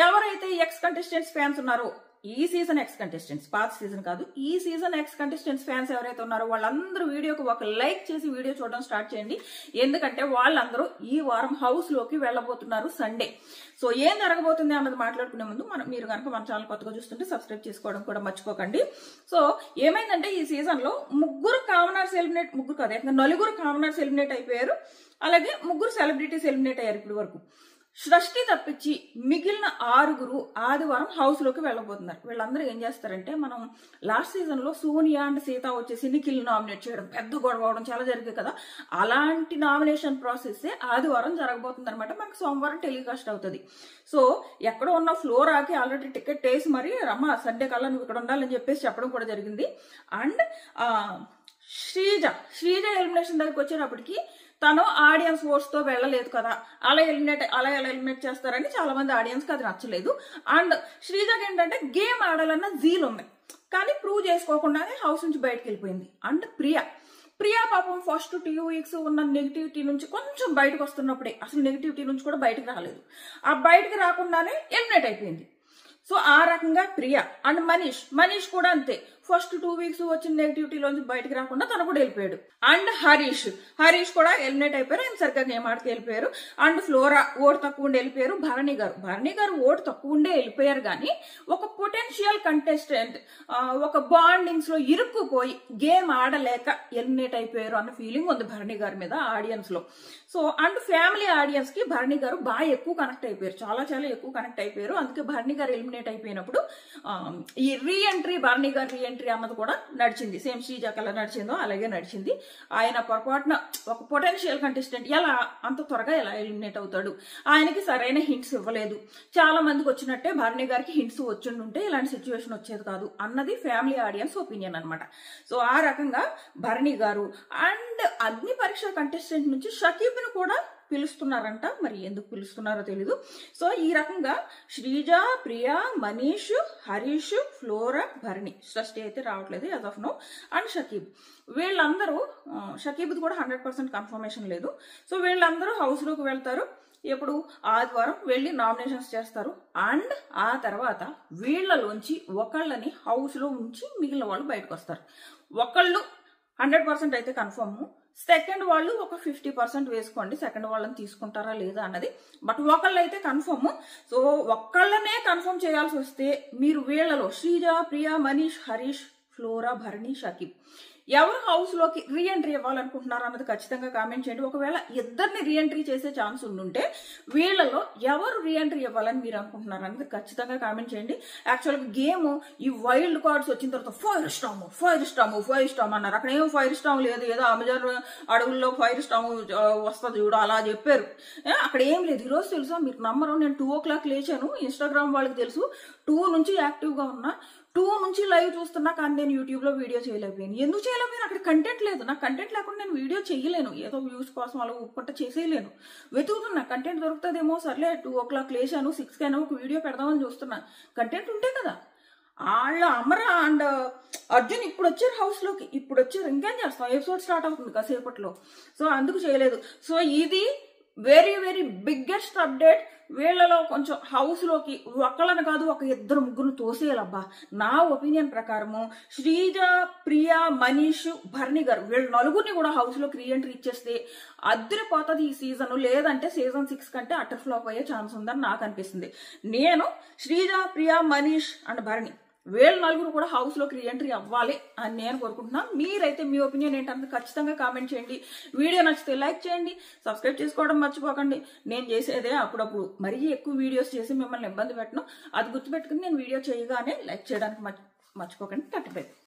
ఎవరైతే X contestants fans ఉన్నారో, ఈ సీజన్ ఎక్స్ కంటెస్టెంట్స్, పాత సీజన్ కాదు, ఈ సీజన్ ఎక్స్ కంటెస్టెంట్స్ ఫ్యాన్స్ ఎవరైతే ఉన్నారో వాళ్ళందరూ వీడియోకి ఒక లైక్ చేసి వీడియో చూడడం స్టార్ట్ చేయండి. ఎందుకంటే వాళ్ళందరూ ఈ వారం హౌస్ లోకి వెళ్ళబోతున్నారు సండే. సో ఏం జరగబోతుంది అన్నది మాట్లాడుకునే ముందు మీరు కనుక మన ఛానల్ కొత్తగా చూస్తుంటే సబ్స్క్రైబ్ చేసుకోవడం కూడా మర్చిపోకండి. సో ఏమైందంటే ఈ సీజన్ లో నలుగురు కామనర్స్ ఎలిమినేట్ అయిపోయారు. అలాగే 3 సెలబ్రిటీస్ ఎలిమినేట్ అయ్యారు ఇప్పటి వరకు. సృష్టి తప్పించి మిగిలిన 6 ఆదివారం హౌస్ లోకి వెళ్ళబోతున్నారు. వీళ్ళందరూ ఏం చేస్తారంటే, మనం లాస్ట్ సీజన్ లో సోనియా అండ్ సీత వచ్చేసి నిఖిల్ నామినేట్ చేయడం, పెద్ద గొడవ అవడం చాలా జరిగింది కదా, అలాంటి నామినేషన్ ప్రాసెస్ ఆదివారం జరగబోతుంది అనమాట. మనకు సోమవారం టెలికాస్ట్ అవుతుంది. సో ఎక్కడో ఉన్న ఫ్లోరాకి ఆల్రెడీ టికెట్ వేసి మరి రమ్మ సండే కల్లా నువ్వు ఇక్కడ ఉండాలని చెప్పేసి చెప్పడం కూడా జరిగింది. అండ్ శ్రీజ ఎలిమినేషన్ దగ్గరికి వచ్చేటప్పటికి తను ఆడియన్స్ ఓట్స్ తో వెళ్ళలేదు కదా, అలా ఎలిమినేట్ చేస్తారని చాలా మంది ఆడియన్స్ కి అది నచ్చలేదు. అండ్ శ్రీజకి ఏంటంటే గేమ్ ఆడాలన్న జీల్ ఉంది, కానీ ప్రూవ్ చేసుకోకుండానే హౌస్ నుంచి బయటకు వెళ్ళిపోయింది. అండ్ ప్రియా పాపం ఫస్ట్ 2 వీక్స్ ఉన్న నెగిటివిటీ నుంచి కొంచెం బయటకు వస్తున్నప్పుడే, అసలు నెగిటివిటీ నుంచి కూడా బయటకు రాలేదు, ఆ బయటకు రాకుండానే ఎలిమినేట్ అయిపోయింది. సో ఆ రకంగా ప్రియా. అండ్ మనీష్ కూడా అంతే, ఫస్ట్ 2 వీక్స్ వచ్చిన నెగిటివిటీలోంచి బయటకు రాకుండా తను కూడా వెళ్ళిపోయాడు. అండ్ హరీష్ కూడా ఎలిమినేట్ అయిపోయారు, ఆయన సరిగ్గా గేమ్ ఆడికి వెళ్ళిపోయారు. అండ్ ఫ్లోరా ఓటు తక్కువ ఉండి వెళ్ళిపోయారు. భరణి గారు ఓటు తక్కువ ఉండే వెళ్ళిపోయారు, కానీ ఒక పొటెన్షియల్ కంటెస్టెంట్ ఒక బాండింగ్స్ లో ఇరుక్కుపోయి గేమ్ ఆడలేక ఎలిమినేట్ అయిపోయారు అన్న ఫీలింగ్ ఉంది భరణి గారి మీద ఆడియన్స్ లో. సో అండ్ ఫ్యామిలీ ఆడియన్స్ కి భరణి గారు బాగా ఎక్కువ కనెక్ట్ అయిపోయారు, చాలా ఎక్కువ కనెక్ట్ అయిపోయారు. అందుకే భరణి గారు ఎలిమినేట్ అయిపోయినప్పుడు ఈ భరణి గారు రీఎంట్రీ అన్నది కూడా నడిచింది. సేమ్ శ్రీజాకి ఎలా నడిచిందో అలాగే నడిచింది. ఆయన పొరపాటున ఒక పొటెన్షియల్ కంటెస్టెంట్ అంత త్వరగా ఎలా ఎలిమినేట్ అవుతాడు, ఆయనకి సరైన హింట్స్ ఇవ్వలేదు. చాలా మందికి వచ్చినట్టే భరణి గారికి హింట్స్ వచ్చిండుంటే ఇలాంటి సిచ్యువేషన్ వచ్చేది కాదు అన్నది ఫ్యామిలీ ఆడియన్స్ ఒపీనియన్ అనమాట. సో ఆ రకంగా భరణి గారు అండ్ అగ్ని పరీక్ష కంటెస్టెంట్ నుంచి షకీబ్ ను కూడా పిలుస్తున్నారంట, మరి ఎందుకు పిలుస్తున్నారో తెలీదు. సో ఈ రకంగా శ్రీజ, ప్రియా, మనీష్, హరీష్, ఫ్లోరా, భరణి, సృష్టి అయితే రావట్లేదు as of now, and Shakib. వీళ్ళందరూ షకీబ్ది కూడా 100% కన్ఫర్మేషన్ లేదు. సో వీళ్ళందరూ హౌస్ లోకి వెళ్తారు. ఎప్పుడు ఆదివారం వెళ్ళి నామినేషన్స్ చేస్తారు. అండ్ ఆ తర్వాత వీళ్ళలోంచి ఒకళ్ళని హౌస్ లో ఉంచి మిగిలిన వాళ్ళు బయటకు వస్తారు. ఒకళ్ళు 100% అయితే కన్ఫర్మ్, సెకండ్ వాళ్ళు ఒక 50% వేసుకోండి, సెకండ్ వాళ్ళని తీసుకుంటారా లేదా అన్నది. బట్ ఒకళ్ళు అయితే కన్ఫర్మ్. సో ఒక్కళ్ళనే కన్ఫర్మ్ చేయాల్సి వస్తే మీరు వీళ్ళలో శ్రీజ, ప్రియా, మనీష్, హరీష్, ఫ్లోరా, భరణి, షకీబ్ ఎవరు హౌస్ లోకి రీఎంట్రీ ఇవ్వాలనుకుంటున్నారు అన్నది ఖచ్చితంగా కామెంట్ చేయండి. ఒకవేళ ఇద్దరిని రీఎంట్రీ చేసే ఛాన్స్ ఉండుంటే వీళ్ళలో ఎవరు రీఎంట్రీ ఇవ్వాలని మీరు అనుకుంటున్నారు అన్నది ఖచ్చితంగా కామెంట్ చేయండి. యాక్చువల్గా గేమ్ ఈ వైల్డ్ కార్డ్స్ వచ్చిన తర్వాత ఫైర్ స్టామ్ అన్నారు. అక్కడ ఏం ఫైర్ స్టామ్ లేదు, ఏదో అమెజాన్ అడవుల్లో ఫైర్ స్టామ్ వస్తుంది చూడ అలా చెప్పారు. అక్కడ ఏం లేదు. ఈరోజు తెలుసా, మీకు నమ్మరు, నేను 2 o'clock లేచాను. ఇన్స్టాగ్రామ్ వాళ్ళకి తెలుసు 2 నుంచి యాక్టివ్ గా ఉన్నా, 2 నుంచి లైవ్ చూస్తున్నా, కానీ నేను యూట్యూబ్ లో వీడియో చేయలేకపోయాను. ఎందుకు చేయలేకపోయాను? అక్కడ కంటెంట్ లేదు. నాకు కంటెంట్ లేకుండా నేను వీడియో చేయలేను. ఏదో వ్యూస్ కోసం అలా ఉప్పట్ట చేసేయలేను. వెతుకుతున్నా కంటెంట్ దొరుకుతుందేమో, సర్లే 2 o'clock లేచాను, 6 కైనా ఒక వీడియో పెడదామని చూస్తున్నా. కంటెంట్ ఉంటే కదా. వాళ్ళ అమర అండ్ అర్జున్ ఇప్పుడు వచ్చారు హౌస్ లోకి, ఇప్పుడు వచ్చారు, ఇంకేం చేస్తాం, ఎపిసోడ్ స్టార్ట్ అవుతుంది కాసేపట్లో. సో అందుకు చేయలేదు. సో ఇది వెరీ బిగ్గెస్ట్ అప్డేట్. వీళ్ళలో కొంచెం హౌస్ లోకి ఒకళ్ళని కాదు, ఒక 2-3 తోసేయాలబ్బా. నా ఒపీనియన్ ప్రకారము శ్రీజ, ప్రియా, మనీష్, భరణి గారు వీళ్ళు 4 కూడా హౌస్ లోకి రీఎంట్రీ ఇచ్చేస్తే అద్దరిపోతుంది ఈ సీజన్. లేదంటే సీజన్ 6 కంటే అటర్ ఫ్లాప్ అయ్యే ఛాన్స్ ఉందని నాకు అనిపిస్తుంది. నేను శ్రీజ, ప్రియా, మనీష్ అండ్ భరణి వీళ్ళు 4 కూడా హౌస్ లోకి రీఎంట్రీ అవ్వాలి అని నేను కోరుకుంటున్నాను. మీరైతే మీ ఒపీనియన్ ఏంటంటే ఖచ్చితంగా కామెంట్ చేయండి. వీడియో నచ్చితే లైక్ చేయండి, సబ్స్క్రైబ్ చేసుకోవడం మర్చిపోకండి. నేను చేసేదే అప్పుడప్పుడు మరీ ఎక్కువ వీడియోస్ చేసి మిమ్మల్ని ఇబ్బంది పెట్టను, అది గుర్తుపెట్టుకుని నేను వీడియో చేయగానే లైక్ చేయడానికి మర్చిపోకండి. 35